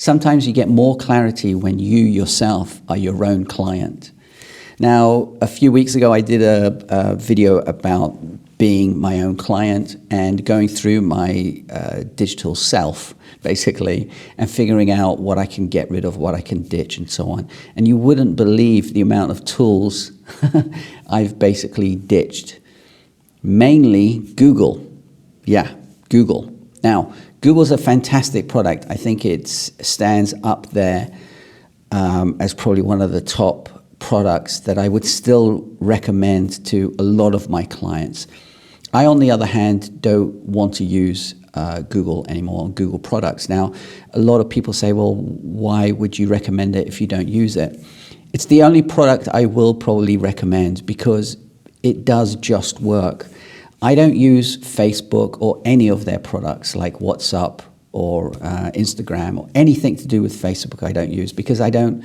Sometimes you get more clarity when you yourself are your own client. Now, a few weeks ago, I did a video about being my own client and going through my digital self, basically, and figuring out what I can get rid of, what I can ditch, and so on. And you wouldn't believe the amount of tools I've basically ditched. Mainly Google. Yeah, Google. Now, Google's a fantastic product. I think it stands up there as probably one of the top products that I would still recommend to a lot of my clients. I, on the other hand, don't want to use Google anymore, Google products. Now, a lot of people say, well, why would you recommend it if you don't use it? It's the only product I will probably recommend because it does just work. I don't use Facebook or any of their products like WhatsApp or Instagram or anything to do with Facebook. I don't use because I don't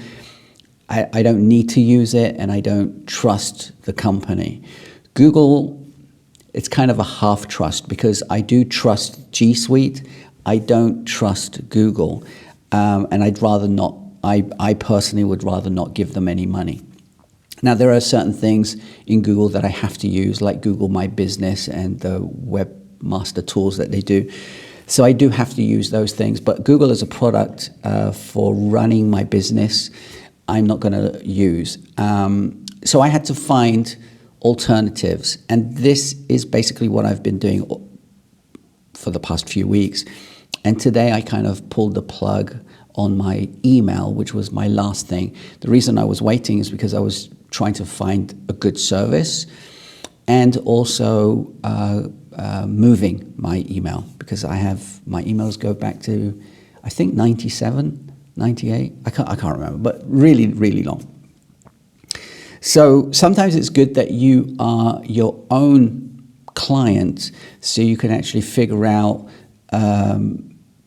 need to use it and I don't trust the company. Google, it's kind of a half trust because I do trust G Suite. I don't trust Google, and I'd rather not. I personally would rather not give them any money. Now, there are certain things in Google that I have to use, like Google My Business and the webmaster tools that they do. So I do have to use those things. But Google as a product for running my business, I'm not going to use. So I had to find alternatives. And this is basically what I've been doing for the past few weeks. And today I kind of pulled the plug on my email, which was my last thing. The reason I was waiting is because I was trying to find a good service and also moving my email, because I have my emails go back to, I think, 97, 98. I can't remember, but really, really long. So sometimes it's good that you are your own client so you can actually figure out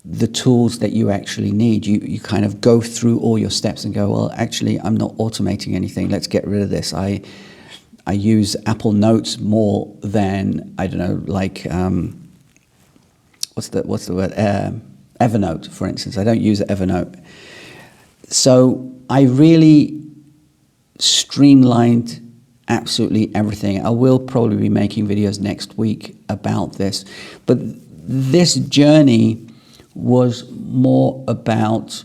the tools that you actually need. You kind of go through all your steps and go, well, actually, I'm not automating anything. Let's get rid of this. I use Apple Notes more than, I don't know, like, what's the word? Evernote, for instance. I don't use Evernote. So I really streamlined absolutely everything. I will probably be making videos next week about this. But this journey was more about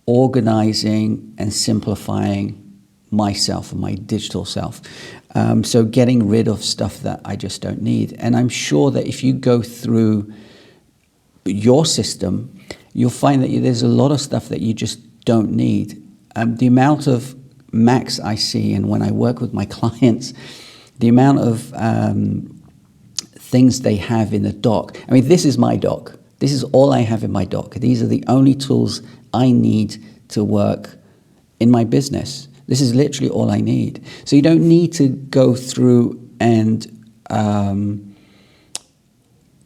organizing and simplifying myself and my digital self. So getting rid of stuff that I just don't need. And I'm sure that if you go through your system, you'll find that there's a lot of stuff that you just don't need. The amount of Macs I see, and when I work with my clients, the amount of things they have in the dock. I mean, this is my dock. This is all I have in my dock. These are the only tools I need to work in my business. This is literally all I need. So you don't need to go through and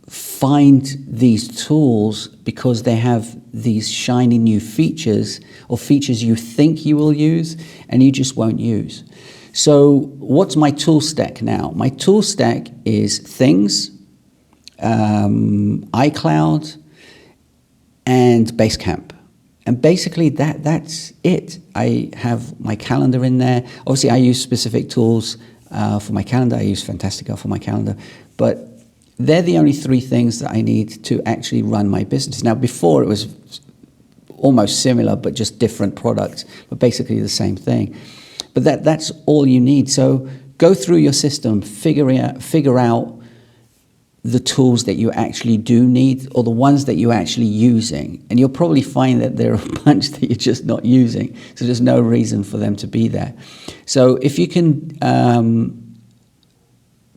find these tools because they have these shiny new features or features you think you will use and you just won't use. So what's my tool stack now? My tool stack is Things, iCloud, and Basecamp. And basically that's it. I have my calendar in there. Obviously, I use specific tools for my calendar. I use Fantastica for my calendar. But they're the only three things that I need to actually run my business. Now, before it was almost similar, but just different products, but basically the same thing. But that's all you need. So go through your system, figure out the tools that you actually do need or the ones that you're actually using. And you'll probably find that there are a bunch that you're just not using. So there's no reason for them to be there. So if you can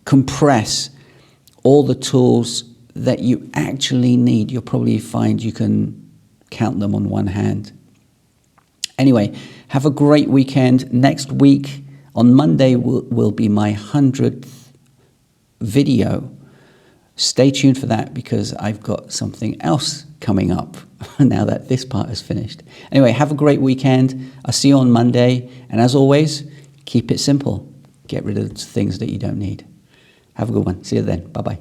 compress all the tools that you actually need, you'll probably find you can count them on one hand. Anyway, have a great weekend. Next week, on Monday, will be my 100th video. Stay tuned for that because I've got something else coming up now that this part is finished. Anyway, have a great weekend. I'll see you on Monday. And as always, keep it simple. Get rid of the things that you don't need. Have a good one. See you then. Bye-bye.